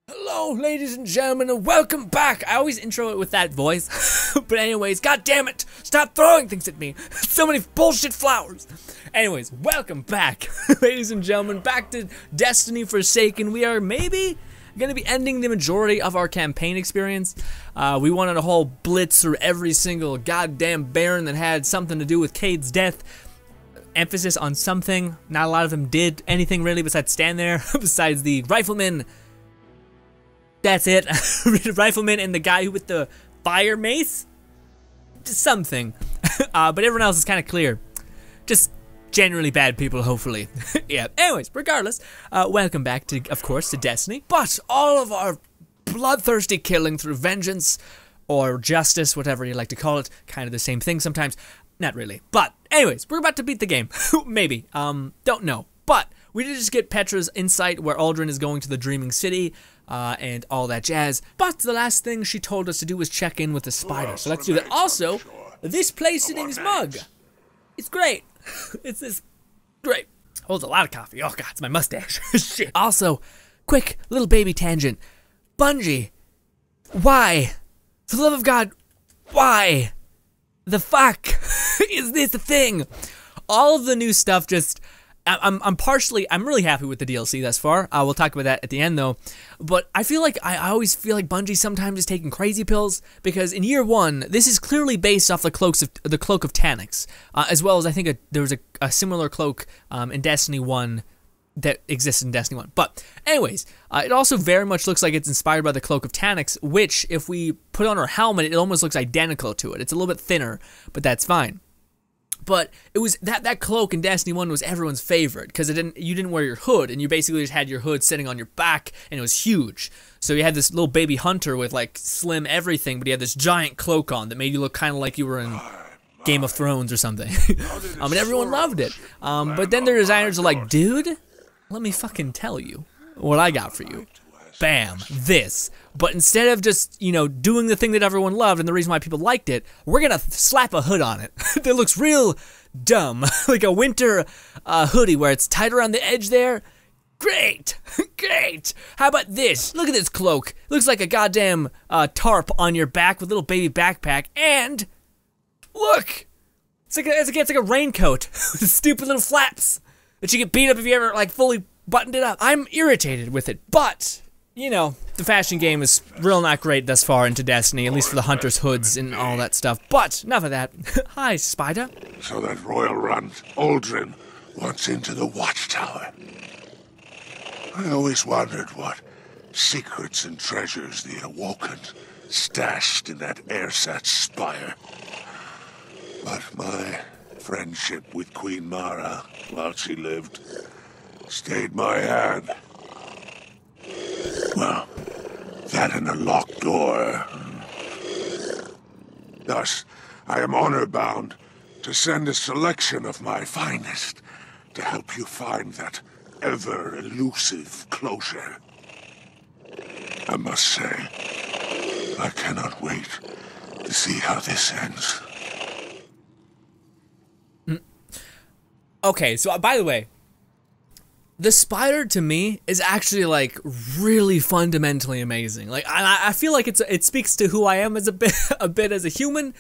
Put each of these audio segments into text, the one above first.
Hello, ladies and gentlemen, and welcome back. I always intro it with that voice. But anyways, god damn it, stop throwing things at me. So many bullshit flowers. Anyways, welcome back, ladies and gentlemen, back to Destiny Forsaken. We are maybe gonna be ending the majority of our campaign experience. We went on a whole blitz through every single goddamn Baron that had something to do with Cayde's death. Emphasis on something. Not a lot of them did anything really besides stand there, besides the rifleman. That's it. Rifleman and the guy with the fire mace? Just something. But everyone else is kind of clear. Just generally bad people, hopefully. Yeah, anyways, regardless, welcome back to, of course, to Destiny. But all of our bloodthirsty killing through vengeance, or justice, whatever you like to call it, kind of the same thing sometimes. Not really. But, anyways, we're about to beat the game. Maybe. Don't know. But, we did just get Petra's insight where Uldren is going to the Dreaming City, and all that jazz. But the last thing she told us to do was check in with the spider. So let's do that. Also, this place sitting's mug. It's great. It's this great. Holds a lot of coffee. Oh god, it's my mustache. Shit. Also, quick little baby tangent. Bungie, why? For the love of God, why? The fuck is this a thing? All of the new stuff just. I'm really happy with the DLC thus far. We'll talk about that at the end though. But I always feel like Bungie sometimes is taking crazy pills, because in year one, this is clearly based off the Cloak of Taniks, as well as I think there was a similar cloak in Destiny 1 that exists in Destiny 1. But anyways, it also very much looks like it's inspired by the Cloak of Taniks, which if we put on our helmet, it almost looks identical to it. It's a little bit thinner, but that's fine. But it was that cloak in Destiny 1 was everyone's favorite, because you didn't wear your hood, and you basically just had your hood sitting on your back, and it was huge. So you had this little baby hunter with like slim everything, but he had this giant cloak on that made you look kind of like you were in Game of Thrones or something. And everyone loved it. But then the designers are like, dude, let me fucking tell you what I got for you. Bam, this. But instead of just, doing the thing that everyone loved and the reason why people liked it, we're gonna slap a hood on it that looks real dumb. Like a winter hoodie where it's tight around the edge there. Great, great. How about this? Look at this cloak. Looks like a goddamn tarp on your back with a little baby backpack. And look, it's like a raincoat with stupid little flaps that you get beat up if you ever like fully buttoned it up. I'm irritated with it, but the fashion game is real not great thus far into Destiny, at least for the hunters' hoods and all that stuff. But enough of that. Hi, Spider. So that royal runt, Uldren, wants into the watchtower. I always wondered what secrets and treasures the Awoken stashed in that Airsat spire. But my friendship with Queen Mara, while she lived, stayed my hand. Well, that and a locked door. Thus, I am honor-bound to send a selection of my finest to help you find that ever-elusive closure. I must say, I cannot wait to see how this ends. Okay, so by the way, the spider to me is actually like really fundamentally amazing. Like I feel like it speaks to who I am as a bit as a human,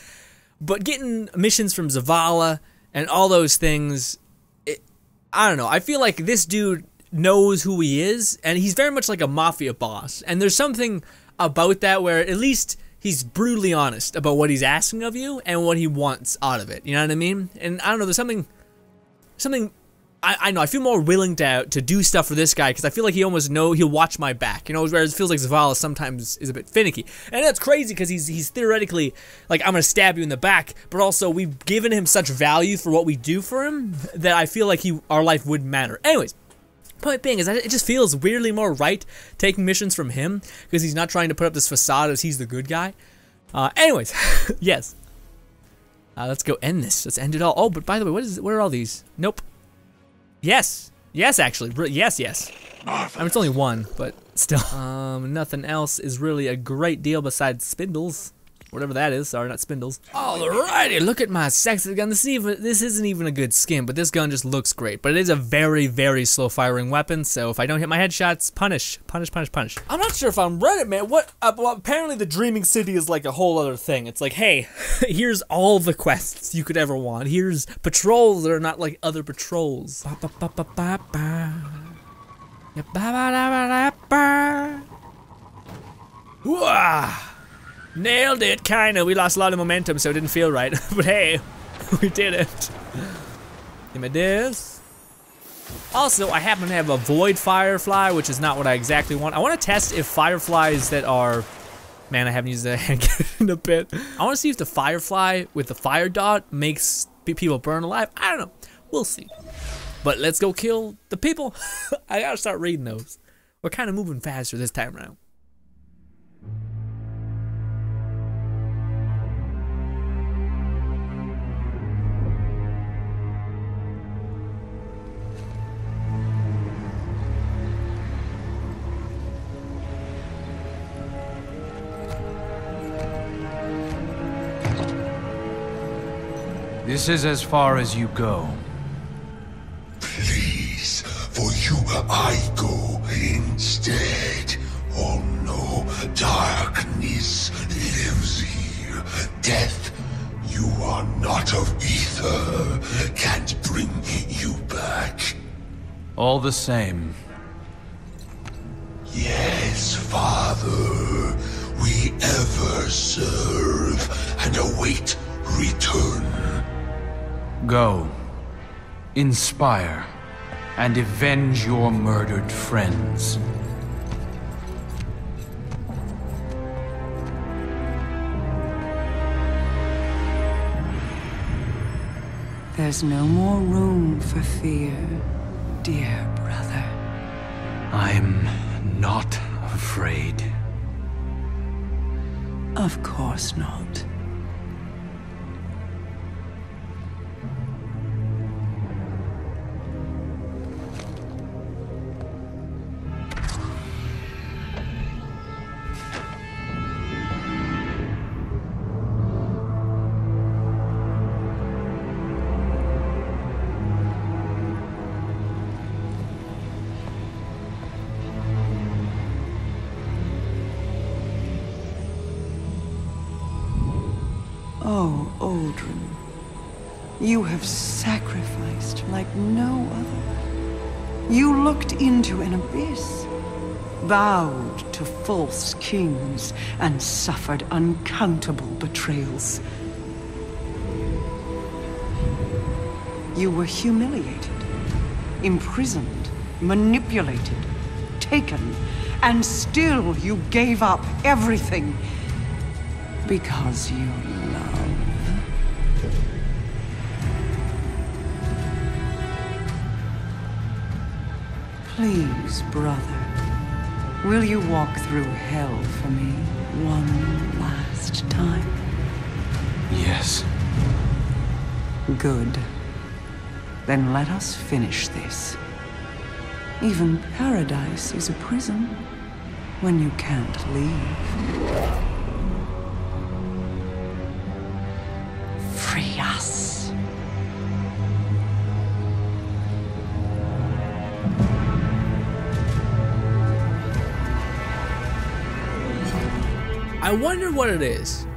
but getting missions from Zavala and all those things, I don't know. I feel like this dude knows who he is, and he's very much like a mafia boss. And there's something about that where at least he's brutally honest about what he's asking of you and what he wants out of it. You know what I mean? And I don't know. There's something. I know, I feel more willing to do stuff for this guy, because I feel like he'll watch my back, whereas it feels like Zavala sometimes is a bit finicky. And that's crazy, because he's theoretically, like, I'm gonna stab you in the back, but also we've given him such value for what we do for him, that I feel like our life would matter. Anyways, point being is that it just feels weirdly more right taking missions from him, because he's not trying to put up this facade as he's the good guy. Anyways, yes. Let's go end this. Let's end it all. Oh, but by the way, where are all these? Nope. Yes. Yes, actually. Yes. I mean, it's only one, but still. Nothing else is really a great deal besides spindles. Whatever that is, sorry, not spindles. Alrighty, look at my sexy gun. This isn't even a good skin, but this gun just looks great. But it is a very, very slow firing weapon, so if I don't hit my headshots, punish. I'm not sure if I'm Reddit, man. Well, apparently the Dreaming City is like a whole other thing. It's like, hey, here's all the quests you could ever want. Here's patrols that are not like other patrols. Wah! Nailed it, kinda. We lost a lot of momentum, so it didn't feel right. But hey, we did it. Give me this. Also, I happen to have a Void Firefly, which is not what I exactly want. I want to test if fireflies that are... Man, I haven't used that hand cannon in a bit. I want to see if the Firefly with the fire dot makes people burn alive. I don't know. We'll see. But let's go kill the people. I gotta start reading those. We're kind of moving faster this time around. This is as far as you go. Please, for you I go instead. Oh no, darkness lives here. Death, you are not of ether. Can't bring you back. All the same. Yes, Father. We ever serve and await return. Go. Inspire. And avenge your murdered friends. There's no more room for fear, dear brother. I'm not afraid. Of course not. Oh, Uldren, you have sacrificed like no other. You looked into an abyss, bowed to false kings, and suffered uncountable betrayals. You were humiliated, imprisoned, manipulated, taken, and still you gave up everything because you love. Please, brother, will you walk through hell for me one last time? Yes. Good. Then let us finish this. Even paradise is a prison when you can't leave. Free us. I wonder what it is.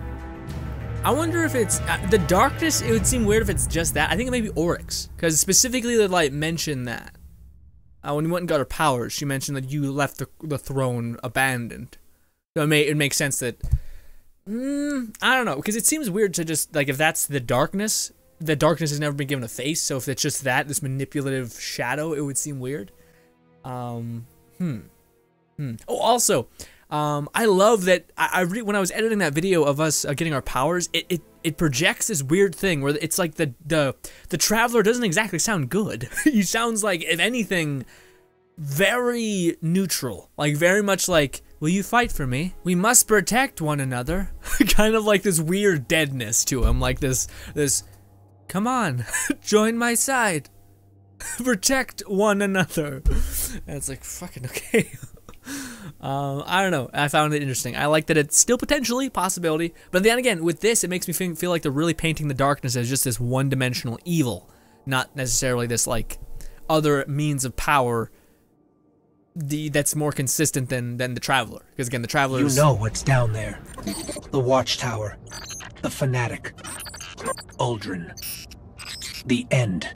I wonder if it's the darkness. It would seem weird if it's just that. I think it may be Oryx, because specifically the light mentioned that when you went and got her powers, she mentioned that you left the throne abandoned. So it makes sense that I don't know, because it seems weird to just like if that's the darkness has never been given a face. So if it's just that this manipulative shadow, it would seem weird. Oh, also. I love that when I was editing that video of us getting our powers, it projects this weird thing where it's like the Traveler doesn't exactly sound good. He sounds like, if anything, very neutral. Like very much like, will you fight for me? We must protect one another. Kind of like this weird deadness to him, like this come on, join my side. Protect one another. And it's like, fucking okay. I don't know. I found it interesting. I like that it's still potentially a possibility, but then again, with this, it makes me feel like they're really painting the darkness as just this one-dimensional evil, not necessarily this like other means of power that's more consistent than the Traveler. Because again, the Traveler. You know what's down there. The Watchtower. The Fanatic. Uldren. The end.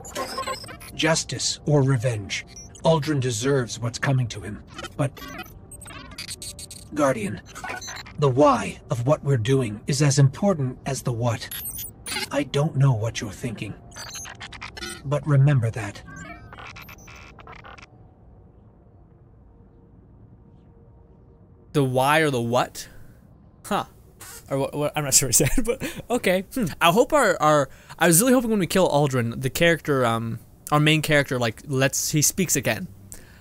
Justice or revenge. Uldren deserves what's coming to him. But... Guardian, the why of what we're doing is as important as the what. I don't know what you're thinking. But remember that. The why or the what? Huh. Or what, I'm not sure what he said, but okay. I hope I was really hoping when we kill Uldren, the character, our main character, like, he speaks again.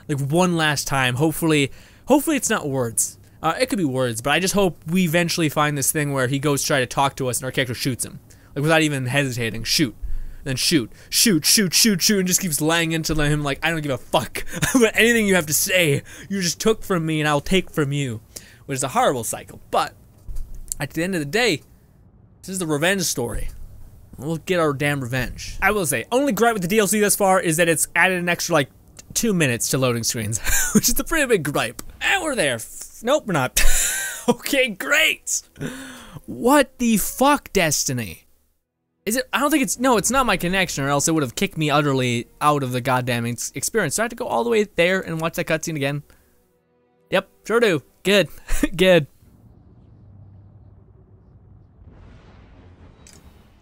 Like, one last time. Hopefully it's not words. It could be words, but I just hope we eventually find this thing where he goes to try to talk to us and our character shoots him. Like, without even hesitating. Shoot. Then shoot, and just keeps laying into him like, I don't give a fuck about anything you have to say. You just took from me and I'll take from you. Which is a horrible cycle, but at the end of the day, this is the revenge story. We'll get our damn revenge. I will say, only gripe with the DLC thus far is that it's added an extra, like, 2 minutes to loading screens, which is a pretty big gripe. And we're there. Nope, we're not. Okay, great. What the fuck, Destiny? Is it? I don't think it's, no, it's not my connection, or else it would have kicked me utterly out of the goddamn experience. So I have to go all the way there and watch that cutscene again. Yep, sure do. Good. Good.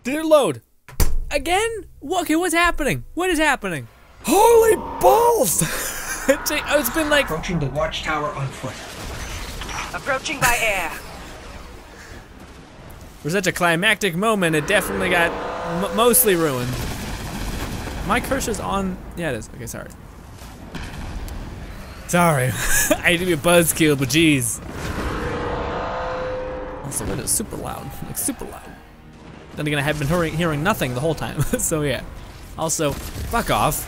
Did it load? Again? Okay, what's happening? What is happening? Holy balls! It's been like... Approaching the Watchtower on foot. Approaching by air. For such a climactic moment, it definitely got mostly ruined. My cursor's on... Yeah, it is. Okay, sorry. Sorry. I hate to be a buzzkill, but jeez. Also, it is super loud. Like, super loud. Then again, I have been hearing nothing the whole time, so yeah. Also, fuck off.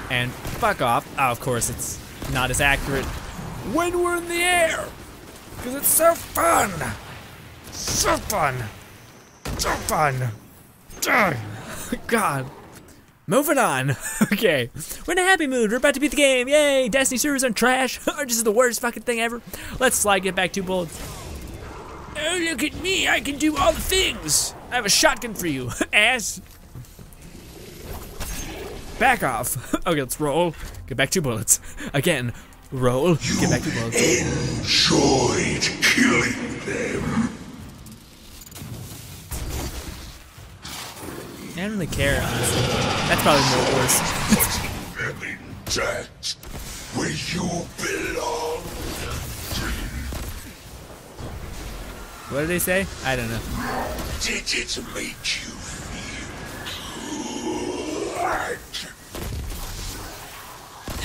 And fuck off. Oh, of course, it's not as accurate when we're in the air. Because it's so fun. So fun. So fun. God. Moving on. Okay. We're in a happy mood. We're about to beat the game. Yay. Destiny servers aren't trash. This is the worst fucking thing ever. Let's slide, get back 2 bullets. Oh, look at me. I can do all the things. I have a shotgun for you, ass. Back off. Okay, let's roll. Get back 2 bullets. Again. Roll. Get back 2 bullets. Enjoyed killing them. I don't really care, honestly. That's probably more worse. Having that where you belong. What did they say? I don't know. Did it make you feel good?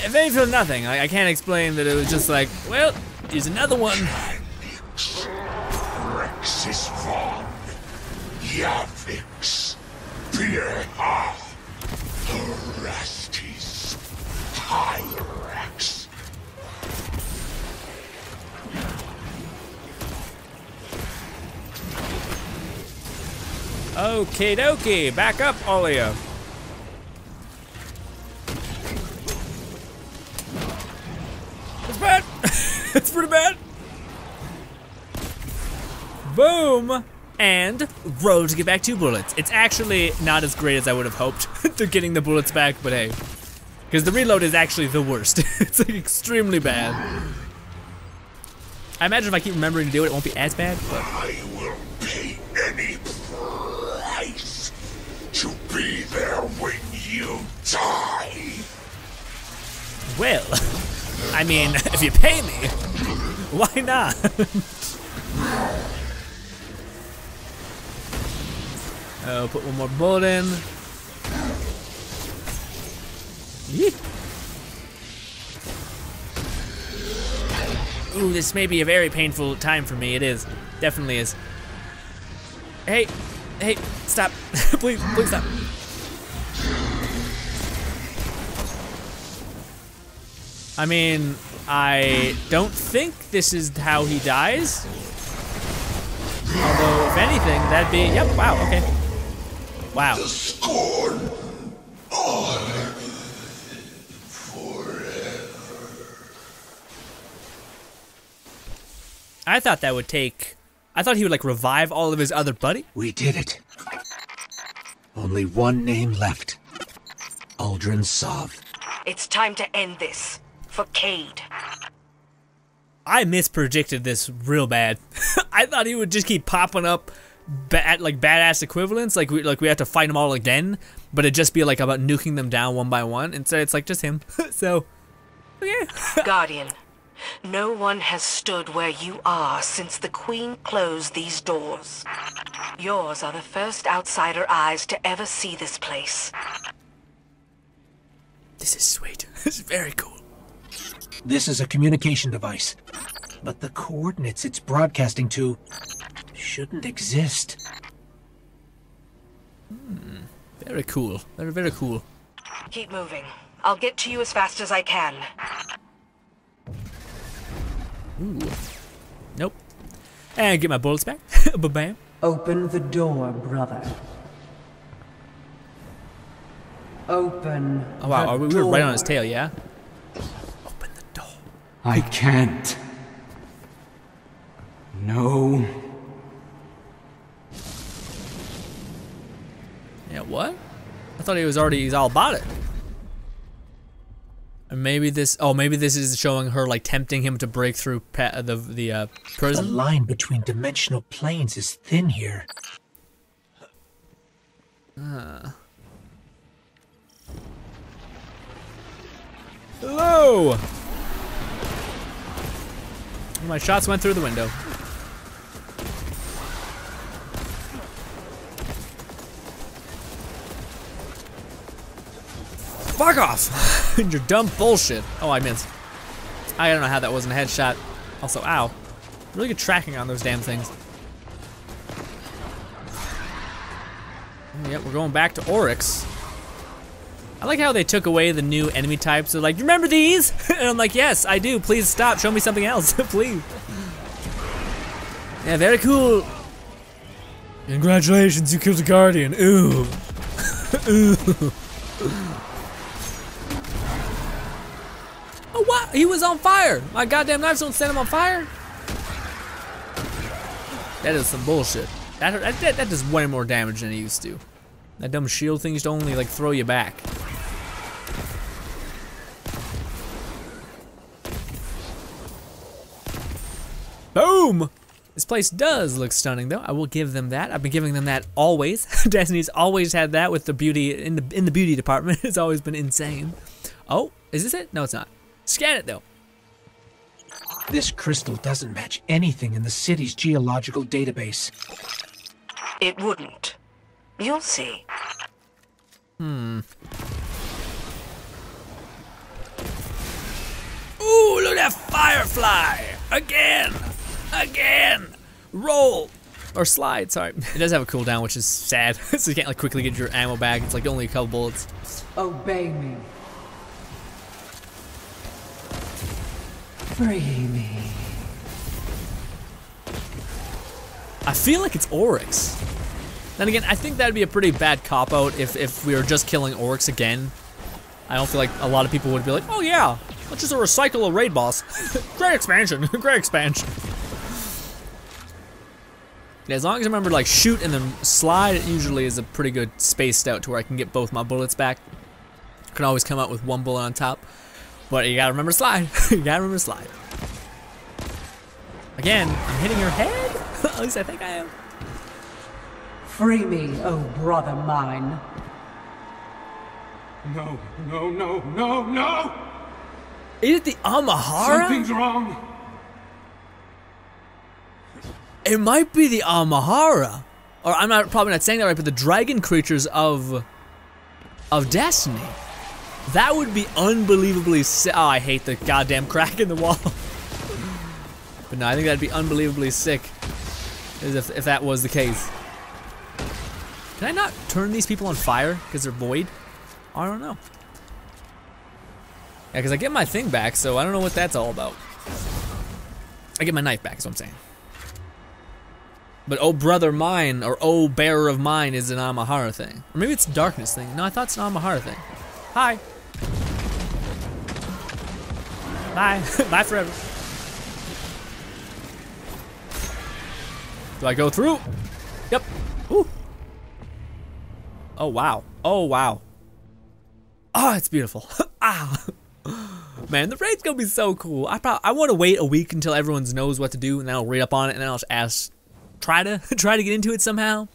It made me feel nothing. I can't explain that it was just like, well, here's another one. Rexis von Yavix Beerha Thrastis Hyrax. Okie dokie, back up, all of you. It's bad. It's pretty bad. Boom. And roll to get back 2 bullets. It's actually not as great as I would have hoped to getting the bullets back, but hey. Because the reload is actually the worst. It's like extremely bad. I imagine if I keep remembering to do it, it won't be as bad, but... I will pay any price to be there when you die. Well, I mean, if you pay me, why not? Oh, put 1 more bullet in. Yeet. Ooh, this may be a very painful time for me. It is. Definitely is. Hey, stop. Please stop. I mean, I don't think this is how he dies. Although, if anything, that'd be, yep, wow, okay. Wow. The scorn on forever. I thought that would take, I thought he would like revive all of his other buddy. We did it. Only one name left. Uldren Sov. It's time to end this. For Cade. I mispredicted this real bad. I thought he would just keep popping up like badass equivalents, like we have to fight them all again, but it'd just be like about nuking them down one by one. Instead, it's like just him. So, yeah. Guardian, no one has stood where you are since the Queen closed these doors. Yours are the first outsider eyes to ever see this place. This is sweet. This is very cool. This is a communication device, but the coordinates it's broadcasting to shouldn't exist. Very cool. Very, very cool. Keep moving. I'll get to you as fast as I can. Ooh. Nope. And get my bullets back. Ba-bam. Open the door, brother. Open. Oh wow, the we were right door. on his tail, yeah? Open the door. I can't. No. Yeah, what? I thought he's all about it. And maybe this, maybe this is showing her like tempting him to break through the The prison. line between dimensional planes is thin here. Hello! My shots went through the window. Fuck off! Your dumb bullshit. Oh, I missed. I don't know how that wasn't a headshot. Also, ow. Really good tracking on those damn things. Yep, we're going back to Oryx. I like how they took away the new enemy types. They're like, you remember these? And I'm like, yes, I do. Please stop. Show me something else, please. Yeah, very cool. Congratulations, you killed a Guardian. Ooh. Ooh. Oh, what? He was on fire. My goddamn knives don't set him on fire. That is some bullshit. That does way more damage than it used to. That dumb shield thing used to only like throw you back. Boom! This place does look stunning, though. I will give them that. I've been giving them that always. Destiny's always had that with the beauty in the beauty department. It's always been insane. Oh, is this it? No, it's not. Scan it though. This crystal doesn't match anything in the city's geological database. It wouldn't. You'll see. Ooh, look at that firefly! Again! Again! Roll! Or slide, sorry. It does have a cooldown, which is sad. So you can't like quickly get your ammo back. It's like only a couple bullets. Obey me. Free me. I feel like it's Oryx. Then again, I think that'd be a pretty bad cop-out if we were just killing Oryx again. I don't feel like a lot of people would be like, oh yeah, let's just recycle a raid boss. Great expansion, great expansion. Yeah, as long as I remember like shoot and then slide, it usually is a pretty good spaced out to where I can get both my bullets back. I can always come out with one bullet on top. But you gotta remember slide. You gotta remember slide. Again, I'm hitting your head? At least I think I am. Free me, oh brother mine. No, no, no, no, no! Is it the Amahara? Something's wrong. It might be the Amahara. Or I'm probably not saying that right, but the dragon creatures of Destiny. That would be unbelievably sick. Oh, I hate the goddamn crack in the wall. But no, I think that'd be unbelievably sick if that was the case. Can I not turn these people on fire because they're void? I don't know. Yeah, because I get my thing back, so I don't know what that's all about. I get my knife back, is what I'm saying. But oh brother mine, or oh bearer of mine is an Amahara thing. Or maybe it's a darkness thing. No, I thought it's an Amahara thing. Hi. Bye. Bye forever. Do I go through? Yep. Ooh. Oh wow. Oh wow. Oh, it's beautiful. Ah. Man, the raid's gonna be so cool. I want to wait a week until everyone knows what to do, and then I'll read up on it, and then I'll just ask, try to get into it somehow.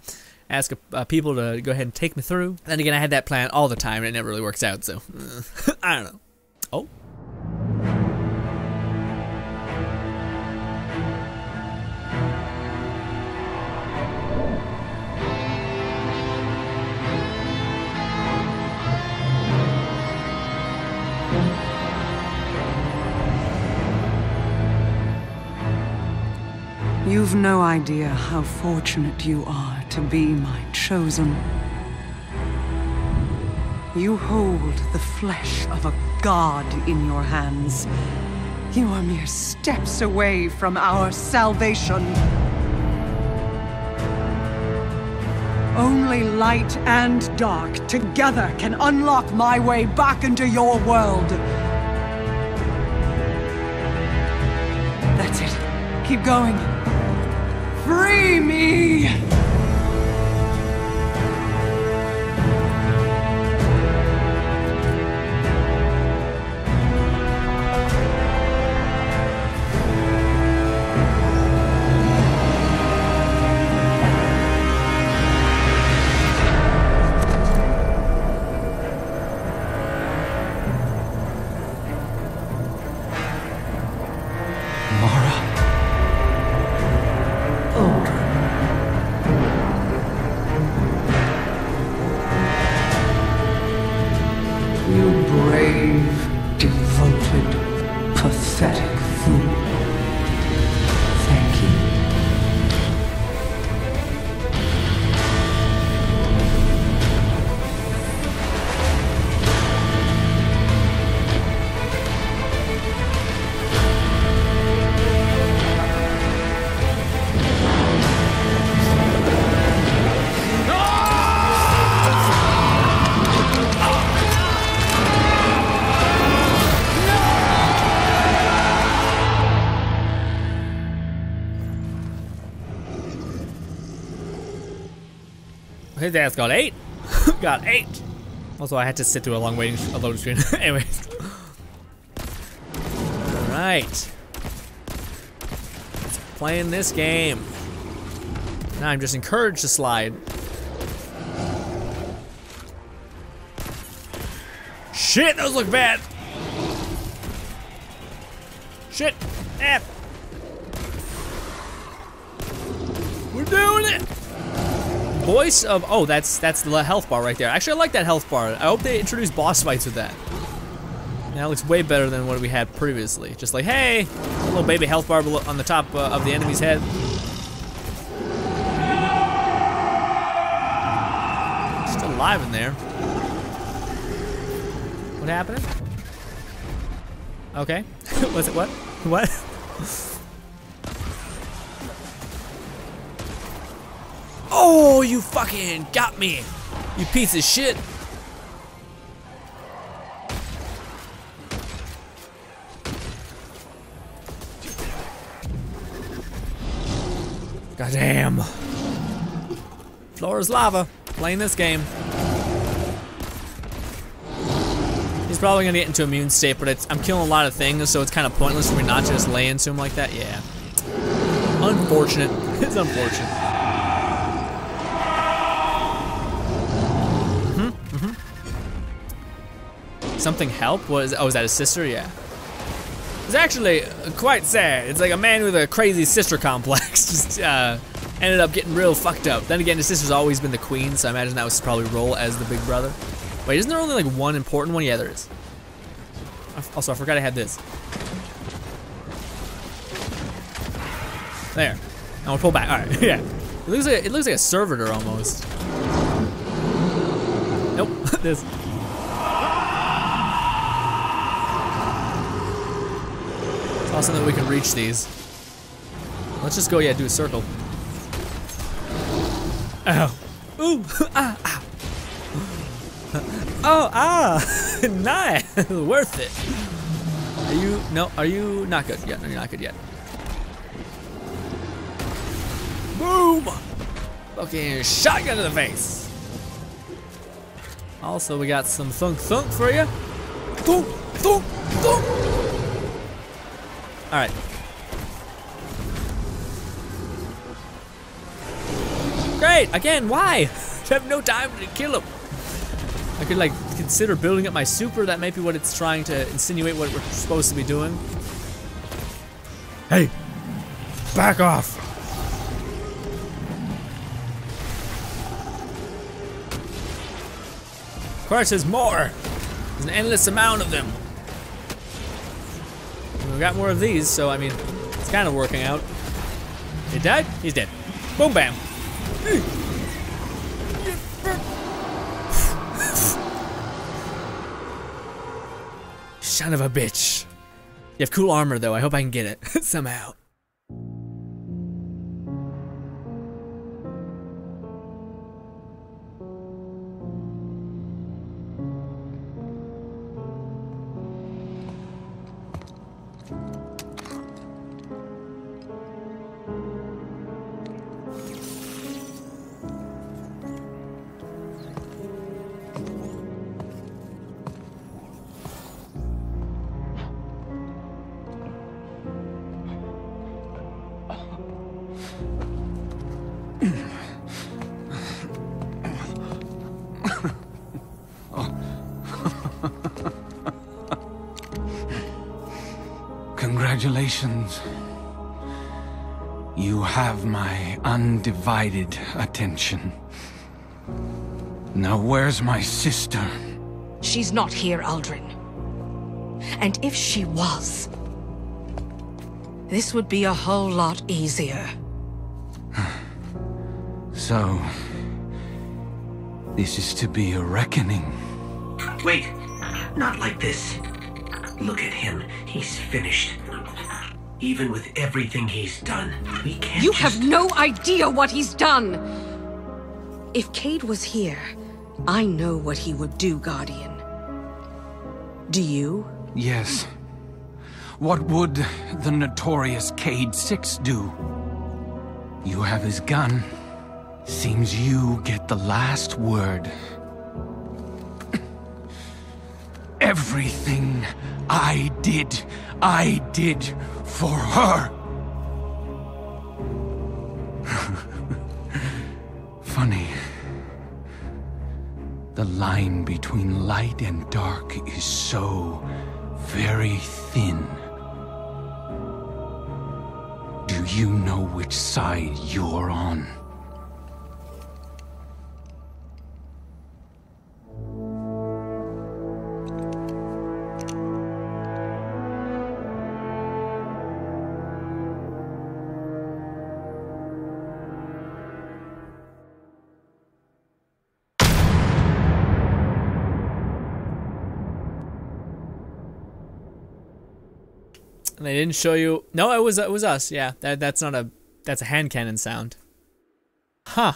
Ask people to go ahead and take me through. Then again, I had that plan all the time, and it never really works out. So I don't know. Oh. You've no idea how fortunate you are to be my chosen. You hold the flesh of a god in your hands. You are mere steps away from our salvation. Only light and dark together can unlock my way back into your world. That's it. Keep going. Free me! Pathetic fool. Thank you. His ass got 8. Got 8. Also, I had to sit through a long waiting loading screen. Anyways. Alright. Let's playing this game. Now I'm just encouraged to slide. Shit, those look bad. Shit. F. We're doing it. Voice of, oh, that's the health bar right there. Actually, I like that health bar. I hope they introduce boss fights with that. That looks way better than what we had previously. Just like, hey, a little baby health bar on the top of the enemy's head. Still alive in there. What happened? Okay. Was it what? What? Oh, you fucking got me, you piece of shit. Goddamn. Floor is lava. Playing this game. He's probably gonna get into immune state, but I'm killing a lot of things, so it's kind of pointless for me not to just lay into him like that. Yeah. Unfortunate. It's unfortunate. Something help? Was oh, is that his sister? Yeah. It's actually quite sad. It's like a man with a crazy sister complex just ended up getting real fucked up. Then again, his sister's always been the queen, so I imagine that was probably role as the big brother. Wait, isn't there only like one important one? Yeah, there is. Also, I forgot I had this. There. Now we'll pull back. All right. Yeah. It looks like a servitor almost. Nope. This. Also, that we can reach these. Let's just go, yeah, do a circle. Ow. Ooh. Ah, ah. Oh, ah. Nice. Worth it. Are you, no, are you not good yet? No, you're not good yet. Boom. Fucking shotgun to the face. Also, we got some thunk thunk for you. Thunk, thunk, thunk. All right. Great, again, why? I have no time to kill him. I could like consider building up my super. That might be what it's trying to insinuate what we're supposed to be doing. Hey, back off. Of course, there's more. There's an endless amount of them. We've got more of these, so I mean, it's kind of working out. He died? He's dead. Boom, bam. Son of a bitch. You have cool armor, though. I hope I can get it somehow. Congratulations. You have my undivided attention. Now where's my sister? She's not here, Uldren. And if she was, this would be a whole lot easier. So, this is to be a reckoning. Wait, not like this. Look at him. He's finished. Even with everything he's done, we can't You just... have no idea what he's done! If Cayde was here, I know what he would do, Guardian. Do you? Yes. What would the notorious Cayde Six do? You have his gun. Seems you get the last word. Everything I did for her. Funny. The line between light and dark is so very thin. Do you know which side you're on? And they didn't show you. No, it was us. Yeah, that's not a. That's a hand cannon sound. Huh.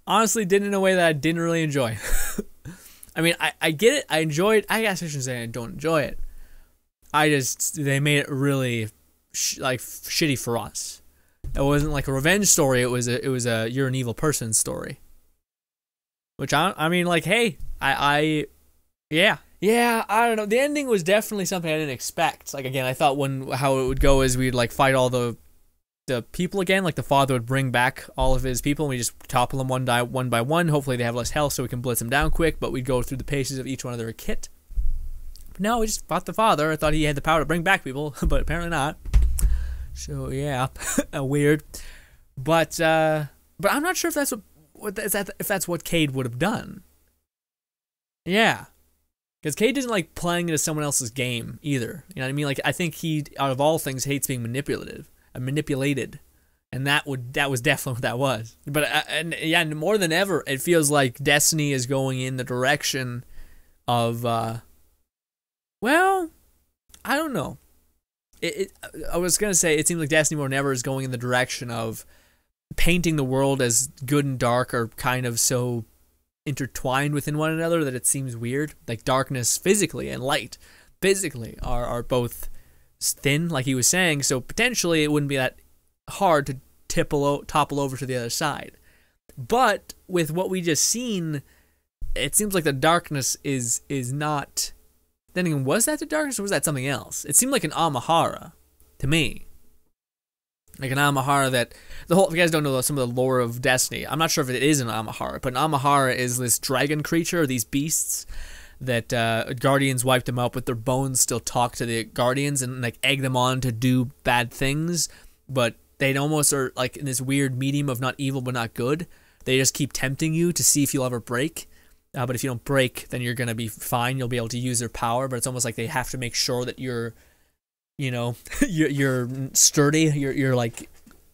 Honestly, did it in a way that I didn't really enjoy. I mean, I get it. I enjoy it. I guess I shouldn't say I don't enjoy it. They made it really shitty for us. It wasn't like a revenge story. It was a you're an evil person story. Which I mean, like, hey, yeah, I don't know. The ending was definitely something I didn't expect. Like, again, I thought how it would go is we'd like fight all the people again. Like the father would bring back all of his people, and we just topple them one by one. Hopefully, they have less health, so we can blitz them down quick. But we'd go through the paces of each one of their kit. But no, we just fought the father. I thought he had the power to bring back people, but apparently not. So yeah, weird. But I'm not sure if that's if that's what Cayde would have done. Yeah. Because Cayde doesn't like playing into someone else's game either. You know what I mean? Like, I think he, out of all things, hates being manipulated. And that was definitely what that was. But, and more than ever, it feels like Destiny is going in the direction of, well, I don't know. I was going to say, it seems like Destiny More Than Ever is going in the direction of painting the world as good and dark are kind of so intertwined within one another that it seems weird. Like darkness physically and light physically are both thin, like he was saying, so potentially it wouldn't be that hard to topple over to the other side. But with what we just seen, it seems like the darkness is not... Then again, was that the darkness or was that something else? It seemed like an Amahara to me. Like an Amahara that... If you guys don't know some of the lore of Destiny, I'm not sure if it is an Amahara, but an Amahara is this dragon creature, these beasts that Guardians wiped them up with their bones, still talk to the Guardians and like egg them on to do bad things, but they almost are like in this weird medium of not evil but not good. They just keep tempting you to see if you'll ever break. But if you don't break, then you're going to be fine. You'll be able to use their power, but it's almost like they have to make sure that you're, you know, you're sturdy. You're like,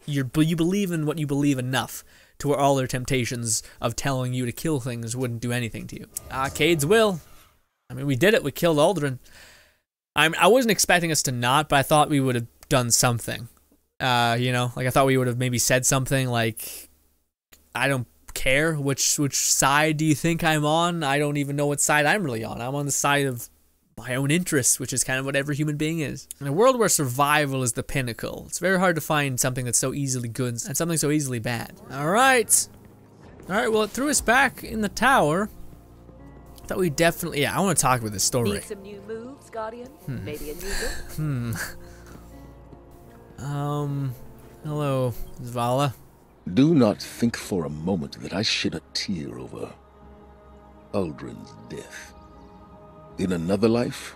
you believe in what you believe enough to where all their temptations of telling you to kill things wouldn't do anything to you. Cayde's will. I mean, we did it. We killed Uldren. I wasn't expecting us to not, but I thought we would have done something. You know, like I thought we would have maybe said something like, I don't care which side do you think I'm on. I don't even know what side I'm really on. I'm on the side of my own interests, which is kind of what every human being is. In a world where survival is the pinnacle, it's very hard to find something that's so easily good and something so easily bad. Alright, well, it threw us back in the tower. I thought we definitely... Yeah, I want to talk about this story. Need some new moves, Guardian? Maybe a new look? Hello, Zavala. Do not think for a moment that I shed a tear over Uldren's death. In another life,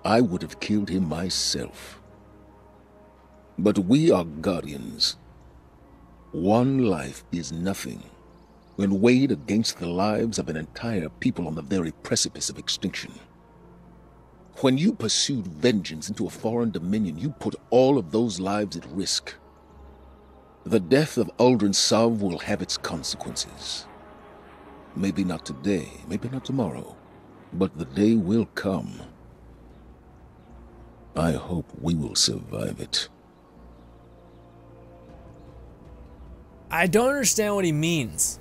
I would have killed him myself. But we are Guardians. One life is nothing when weighed against the lives of an entire people on the very precipice of extinction. When you pursued vengeance into a foreign dominion, you put all of those lives at risk. The death of Uldren Sov will have its consequences. Maybe not today, maybe not tomorrow, but the day will come. I hope we will survive it. I don't understand what he means.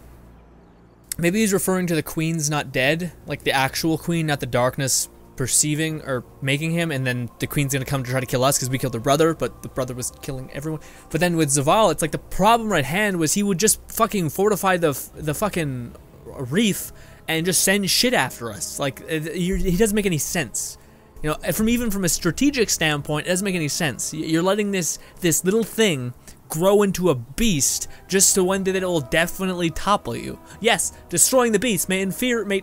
Maybe he's referring to the Queen's not dead, like the actual Queen, not the darkness perceiving or making him, and then the Queen's gonna come to try to kill us because we killed her brother, but the brother was killing everyone. But then with Zavala, it's like the problem at hand was he would just fucking fortify the fucking reef and just send shit after us. Like, he doesn't make any sense. You know, even from a strategic standpoint, it doesn't make any sense. You're letting this little thing grow into a beast just so one day that it will definitely topple you. Yes, destroying the beast may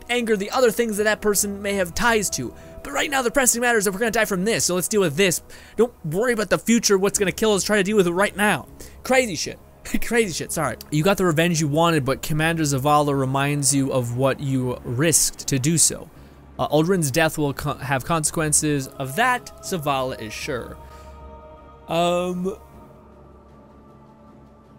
anger the other things that person may have ties to. But right now the pressing matter is that we're gonna die from this, so let's deal with this. Don't worry about the future, what's gonna kill us, try to deal with it right now. Crazy shit. Crazy shit, sorry. You got the revenge you wanted, but Commander Zavala reminds you of what you risked to do so. Uldren's death will have consequences. Of that, Zavala is sure.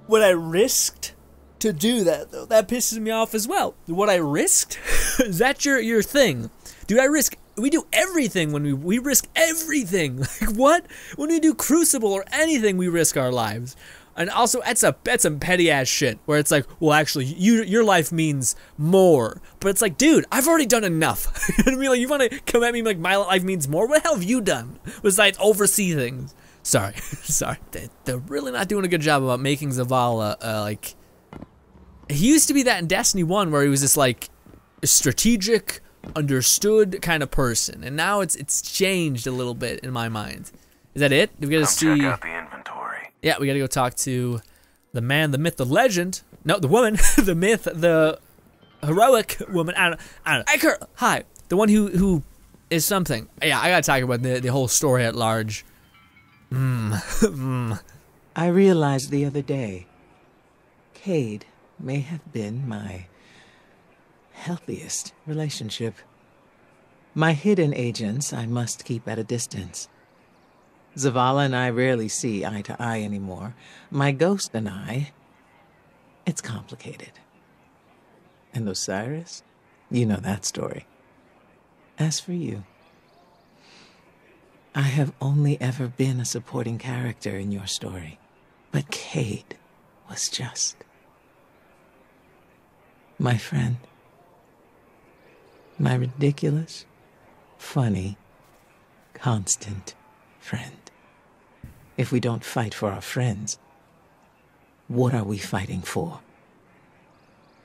What I risked to do that, though, that pisses me off as well. What I risked? Is that your thing? Dude, we do everything when we risk everything. Like, what? When we do Crucible or anything, we risk our lives. And also, that's some petty ass shit, where it's like, well, actually, your life means more. But it's like, dude, I've already done enough. You know what I mean? Like, you want to come at me like my life means more? What the hell have you done besides oversee things? Sorry, sorry. They're really not doing a good job about making Zavala, like... He used to be that in Destiny 1, where he was this, like, strategic, understood kind of person. And now it's changed a little bit in my mind. Is that it? We gotta see... check out the inventory. Yeah, we gotta go talk to the man, the myth, the legend. No, the woman. The myth, the heroic woman. I don't know. Iker! Hi. The one who is something. Yeah, I gotta talk about the whole story at large. I realized the other day, Cayde may have been my healthiest relationship. My hidden agents I must keep at a distance. Zavala and I rarely see eye to eye anymore. My ghost and I, it's complicated. And Osiris, you know that story. As for you, I have only ever been a supporting character in your story, but Cayde was just my friend. My ridiculous, funny, constant friend. If we don't fight for our friends, what are we fighting for?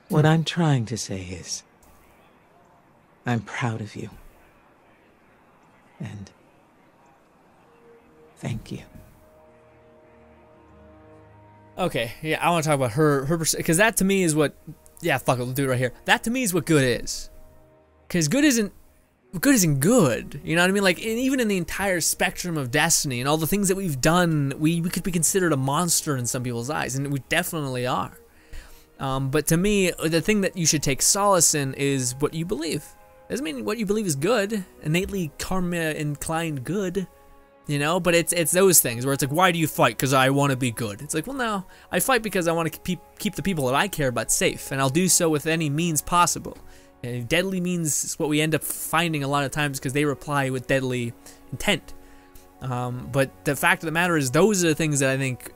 What I'm trying to say is, I'm proud of you. And thank you. Okay, yeah, I want to talk about her because that to me is what, yeah, fuck it, we'll do it right here. That to me is what good is. Because good isn't good, you know what I mean? Like, even in the entire spectrum of Destiny and all the things that we've done, we could be considered a monster in some people's eyes, and we definitely are. But to me, the thing that you should take solace in is what you believe. Doesn't mean what you believe is good, innately karma-inclined good, you know? But it's those things where it's like, why do you fight? Because I want to be good. It's like, well, no, I fight because I want to keep the people that I care about safe, and I'll do so with any means possible. And deadly means is what we end up finding a lot of times because they reply with deadly intent. But the fact of the matter is, those are the things that I think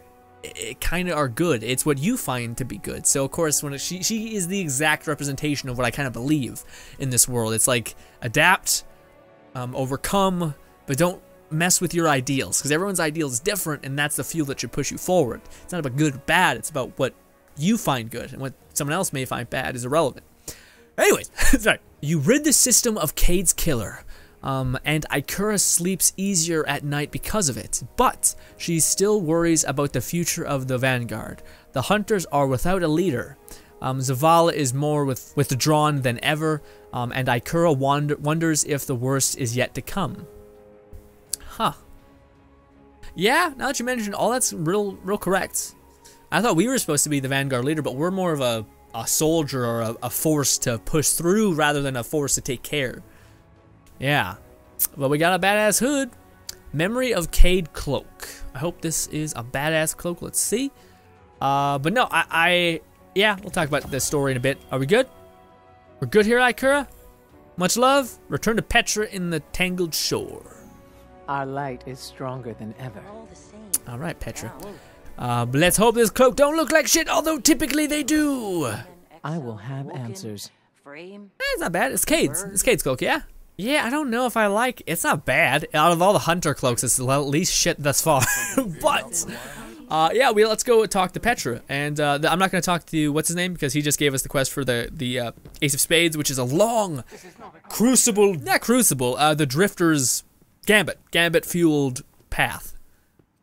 kind of are good. It's what you find to be good. So of course, when she is the exact representation of what I kind of believe in this world. It's like adapt, overcome, but don't mess with your ideals, because everyone's ideal is different, and that's the fuel that should push you forward. It's not about good or bad. It's about what you find good, and what someone else may find bad is irrelevant. Anyways, sorry. You rid the system of Cayde's killer, and Ikura sleeps easier at night because of it, but she still worries about the future of the Vanguard. The hunters are without a leader. Zavala is more withdrawn than ever, and Ikura wonders if the worst is yet to come. Huh. Yeah, now that you mentioned all that's real correct. I thought we were supposed to be the Vanguard leader, but we're more of a soldier or a force to push through rather than a force to take care. Yeah, but we got a badass hood. Memory of Cayde cloak. I hope this is a badass cloak. Let's see. But no, yeah, we'll talk about this story in a bit. Are we good? We're good here, Ikura? Much love. Return to Petra in the Tangled Shore. Our light is stronger than ever. All right, Petra. But let's hope this cloak don't look like shit, although typically they do. I will have answers. It's not bad. It's Cayde's. It's Cayde's cloak, yeah? Yeah, I don't know if I like it. It's not bad. Out of all the hunter cloaks, it's the least shit thus far. But, yeah, let's go talk to Petra. And I'm not going to talk to, what's his name? Because he just gave us the quest for the Ace of Spades, which is a long crucible, not crucible, the Drifter's Gambit-fueled path.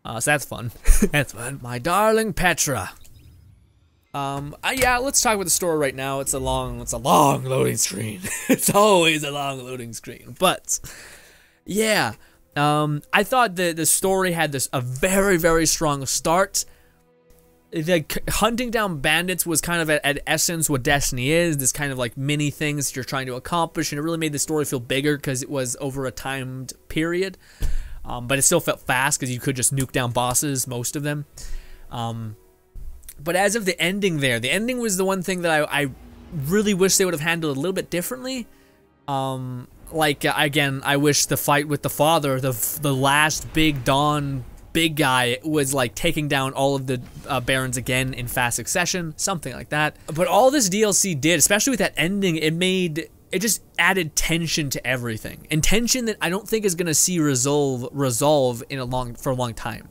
So that's fun. That's fun. My darling Petra. Yeah, let's talk about the story right now. It's a long loading screen. It's always a long loading screen. But yeah, I thought the story had a very, very strong start. The hunting down bandits was kind of at essence what Destiny is. This kind of like mini things that you're trying to accomplish, and it really made the story feel bigger because it was over a timed period. But it still felt fast because you could just nuke down bosses, most of them. But as of the ending there, the ending was the one thing that I really wish they would have handled a little bit differently. Again, I wish the fight with the father, the last big Dawn big guy, was like taking down all of the Barons again in fast succession, something like that. But all this DLC did, especially with that ending, it just added tension to everything, and tension that I don't think is gonna see resolve for a long time.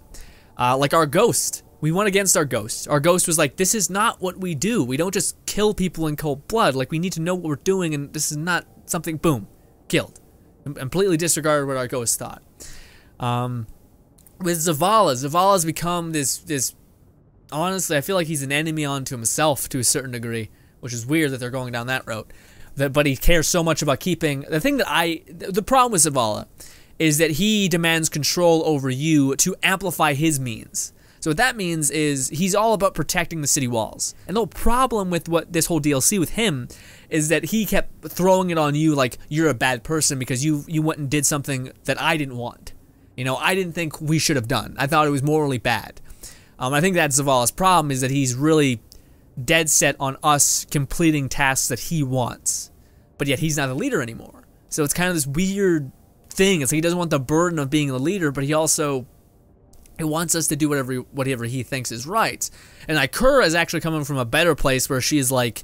Like our ghost, we went against our ghost. Our ghost was like, this is not what we do. We don't just kill people in cold blood. Like, we need to know what we're doing, and this is not something, boom, killed. Completely disregarded what our ghost thought. With Zavala's become this. Honestly, I feel like he's an enemy unto himself to a certain degree, which is weird that they're going down that route. But he cares so much about keeping the problem with Zavala is that he demands control over you to amplify his means. So what that means is he's all about protecting the city walls. And the problem with what this whole DLC with him is that he kept throwing it on you like you're a bad person because you went and did something that I didn't want. You know, I didn't think we should have done. I thought it was morally bad. I think that's Zavala's problem, is that he's really dead set on us completing tasks that he wants. But yet he's not the leader anymore. So it's kind of this weird thing. It's like he doesn't want the burden of being the leader, but he wants us to do whatever he thinks is right. And Ikura is actually coming from a better place where she's like,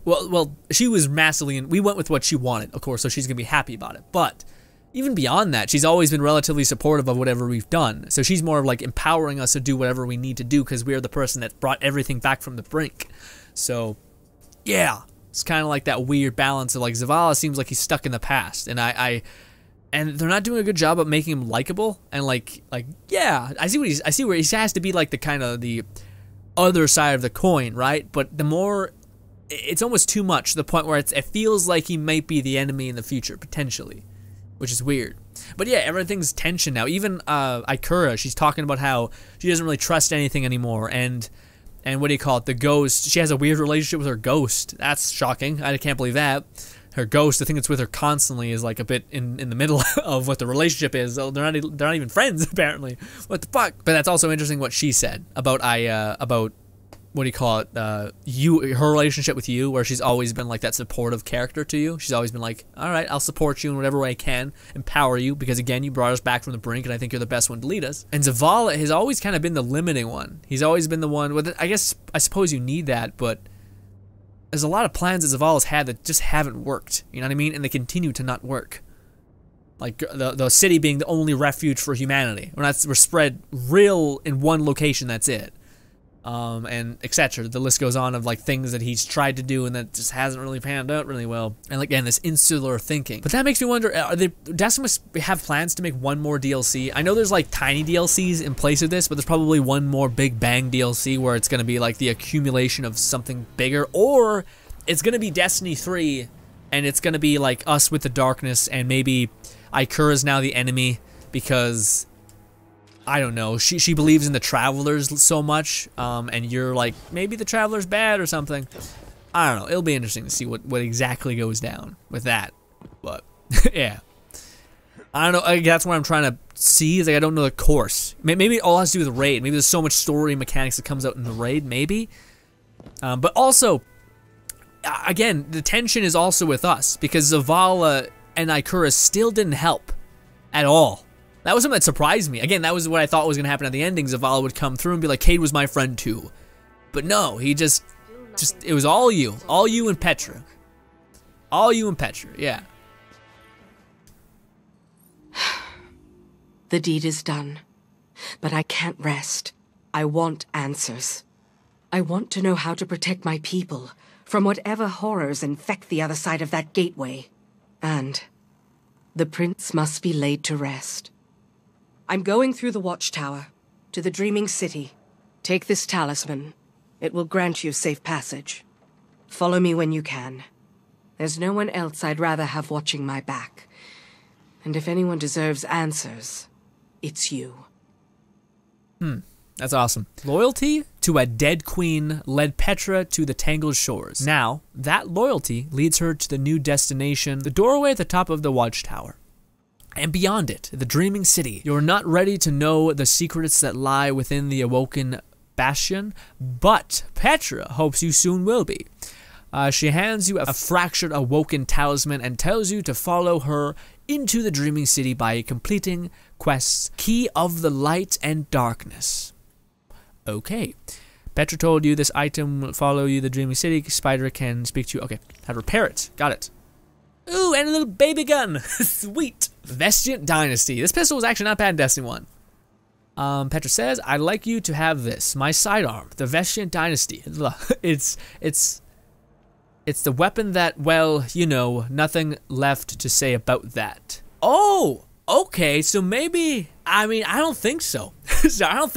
well, she was massively, we went with what she wanted, of course, so she's gonna be happy about it. But even beyond that, she's always been relatively supportive of whatever we've done. So she's more of like empowering us to do whatever we need to do because we're the person that brought everything back from the brink. So, yeah, it's kind of like that weird balance of like Zavala seems like he's stuck in the past, and and they're not doing a good job of making him likable. And like yeah, I see where he has to be like the kind of the other side of the coin, right? But the more, it's almost too much to the point where it feels like he might be the enemy in the future potentially, which is weird. But yeah, everything's tension now. Even Ikura, she's talking about how she doesn't really trust anything anymore, and what do you call it? The ghost. She has a weird relationship with her ghost. That's shocking. I can't believe that. Her ghost, the thing that's with her constantly, is like a bit in the middle of what the relationship is. They're not even friends apparently. What the fuck? But that's also interesting what she said about what do you call it? Her relationship with you, where she's always been like that supportive character to you. She's always been like, all right, I'll support you in whatever way I can, empower you, because again, you brought us back from the brink, and I think you're the best one to lead us. And Zavala has always kind of been the limiting one. He's always been the one with it. I suppose you need that, but there's a lot of plans that Zavala's had that just haven't worked. You know what I mean? And they continue to not work. Like the city being the only refuge for humanity. We're spread real in one location. That's it. And etc. The list goes on of like things that he's tried to do and that just hasn't really panned out really well. And again, this insular thinking. But that makes me wonder, Destiny must have plans to make one more DLC. I know there's like tiny DLCs in place of this, but there's probably one more big bang DLC where it's going to be like the accumulation of something bigger, or it's going to be Destiny 3 and it's going to be like us with the darkness, and maybe Ikura's now the enemy because I don't know, she believes in the Travelers so much, and you're like, maybe the Traveler's bad or something. I don't know, it'll be interesting to see what exactly goes down with that, but yeah. I don't know, that's what I'm trying to see, is like I don't know the course. Maybe it all has to do with the raid, maybe there's so much story mechanics that comes out in the raid, maybe. But also, again, the tension is also with us, because Zavala and Ikura still didn't help at all. That was something that surprised me. Again, that was what I thought was going to happen at the ending. Zavala would come through and be like, Cayde was my friend too. But no, he just it was all you. All you and Petra. All you and Petra, yeah. The deed is done, but I can't rest. I want answers. I want to know how to protect my people from whatever horrors infect the other side of that gateway. And the prince must be laid to rest. I'm going through the watchtower, to the Dreaming City. Take this talisman. It will grant you safe passage. Follow me when you can. There's no one else I'd rather have watching my back. And if anyone deserves answers, it's you. That's awesome. Loyalty to a dead queen led Petra to the Tangled Shores. Now, that loyalty leads her to the new destination, the doorway at the top of the watchtower. And beyond it, the Dreaming City. You're not ready to know the secrets that lie within the Awoken Bastion, but Petra hopes you soon will be. She hands you a fractured Awoken talisman and tells you to follow her into the Dreaming City by completing quests Key of the Light and Darkness. Okay. Petra told you this item will follow you to the Dreaming City. Spider can speak to you. Okay. How to repair it. Got it. Ooh, and a little baby gun. Sweet. Vestiant Dynasty. This pistol was actually not bad in Destiny 1. Petra says, I'd like you to have this. My sidearm. The Vestiant Dynasty. It's the weapon that, well, you know, nothing left to say about that. Oh, okay. So maybe, I mean, I don't think so. I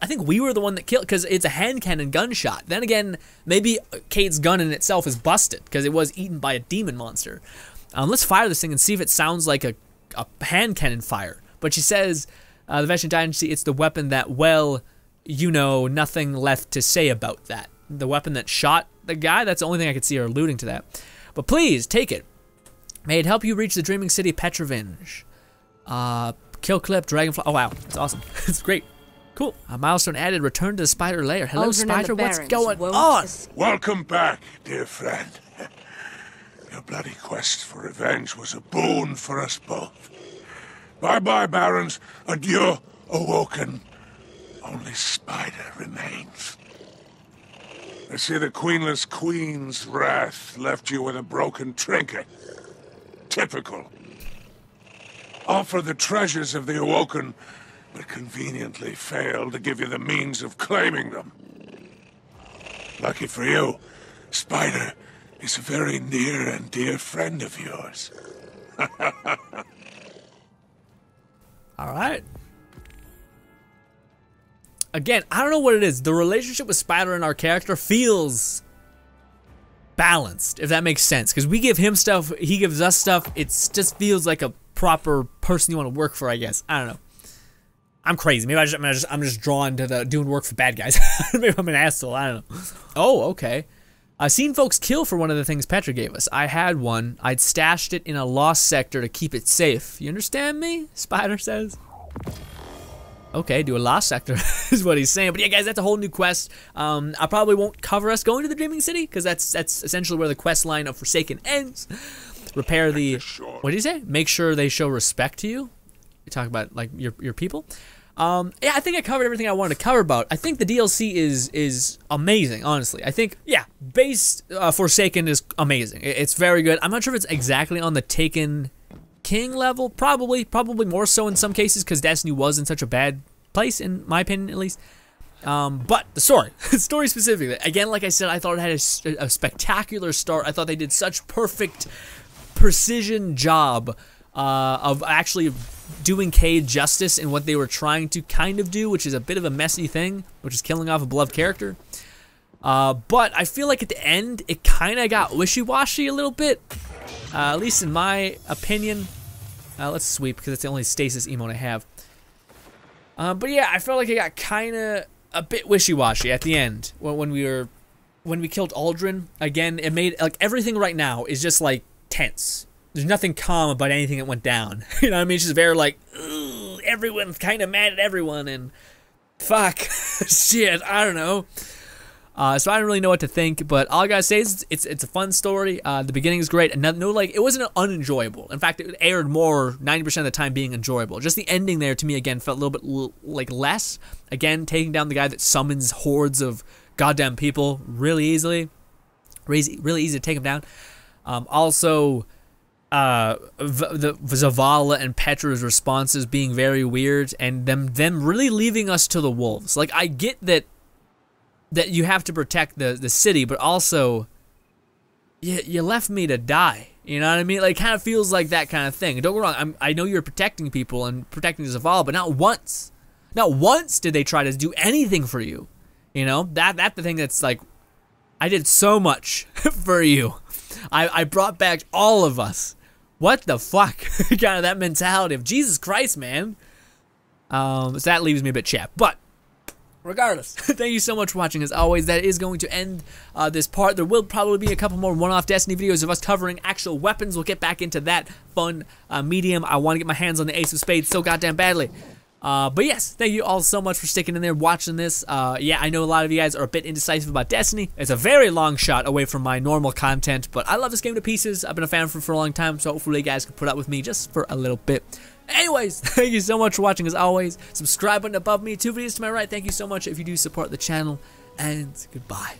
think we were the one that killed, because it's a hand cannon gunshot. Then again, maybe Cayde's gun in itself is busted, because it was eaten by a demon monster. Let's fire this thing and see if it sounds like a hand cannon fire. But she says, the Vestiant Dynasty, it's the weapon that, well, you know, nothing left to say about that. The weapon that shot the guy, that's the only thing I could see her alluding to that. But please, take it. May it help you reach the Dreaming City Petravinge. Kill clip, dragonfly. Oh wow, that's awesome. It's great. Cool. A milestone added, return to the spider lair. Hello, Spider, what's going on? Welcome back, dear friend. Your Your bloody quest for revenge was a boon for us both. Bye-bye, Barons. Adieu, Awoken. Only Spider remains. I see the Queenless Queen's wrath left you with a broken trinket. Typical. Offer the treasures of the Awoken, but conveniently fail to give you the means of claiming them. Lucky for you, Spider is a very near and dear friend of yours. Alright. Again, I don't know what it is. The relationship with Spider and our character feels balanced, if that makes sense. Because we give him stuff, he gives us stuff. It just feels like a proper person you want to work for, I guess. I don't know. I'm crazy. Maybe I'm just drawn to doing work for bad guys. Maybe I'm an asshole. I don't know. Oh, okay. I've seen folks kill for one of the things Petra gave us. I had one. I'd stashed it in a lost sector to keep it safe. You understand me? Spider says. Okay, do a lost sector is what he's saying. But yeah, guys, that's a whole new quest. I probably won't cover us going to the Dreaming City because that's essentially where the quest line of Forsaken ends. Repair the. What did he say? Make sure they show respect to you. You talk about like your people. Yeah, I think I covered everything I wanted to cover about. I think the DLC is amazing, honestly. I think, yeah, base Forsaken is amazing. It's very good. I'm not sure if it's exactly on the Taken King level. Probably more so in some cases because Destiny was in such a bad place, in my opinion at least. But the story specifically, again, like I said, I thought it had a spectacular start. I thought they did such perfect precision job of actually doing Cayde justice in what they were trying to kind of do, which is a bit of a messy thing, which is killing off a beloved character. But I feel like at the end, it kind of got wishy-washy a little bit, at least in my opinion. Let's sweep, because it's the only stasis emote I have. But yeah, I felt like it got kind of a bit wishy-washy at the end when we killed Uldren. Again, it made like everything right now is just like tense. There's nothing calm about anything that went down. You know what I mean? It's just very like, everyone's kind of mad at everyone and fuck, shit, I don't know. So I don't really know what to think, but all I gotta say is it's a fun story. The beginning is great, and no, like, it wasn't unenjoyable. In fact, it aired more 90% of the time being enjoyable. Just the ending there to me again felt a little bit like less. Again, taking down the guy that summons hordes of goddamn people really easily, really easy to take him down. Also, the Zavala and Petra's responses being very weird, and them really leaving us to the wolves. Like, I get that you have to protect the city, but also you left me to die. You know what I mean? Like, it kind of feels like that kind of thing. Don't get me wrong, I know you're protecting people and protecting Zavala, but not once did they try to do anything for you. You know, that's the thing that's like, I did so much for you. I brought back all of us. What the fuck? Kind of that mentality of Jesus Christ, man. So that leaves me a bit chapped. But regardless, thank you so much for watching. As always, that is going to end this part. There will probably be a couple more one-off Destiny videos of us covering actual weapons. We'll get back into that fun medium. I want to get my hands on the Ace of Spades so goddamn badly. But yes, thank you all so much for sticking in there, watching this. Yeah, I know a lot of you guys are a bit indecisive about Destiny. It's a very long shot away from my normal content, but I love this game to pieces. I've been a fan for a long time, so hopefully you guys can put up with me just for a little bit. Anyways, thank you so much for watching as always. Subscribe button above me, 2 videos to my right. Thank you so much if you do support the channel, and goodbye.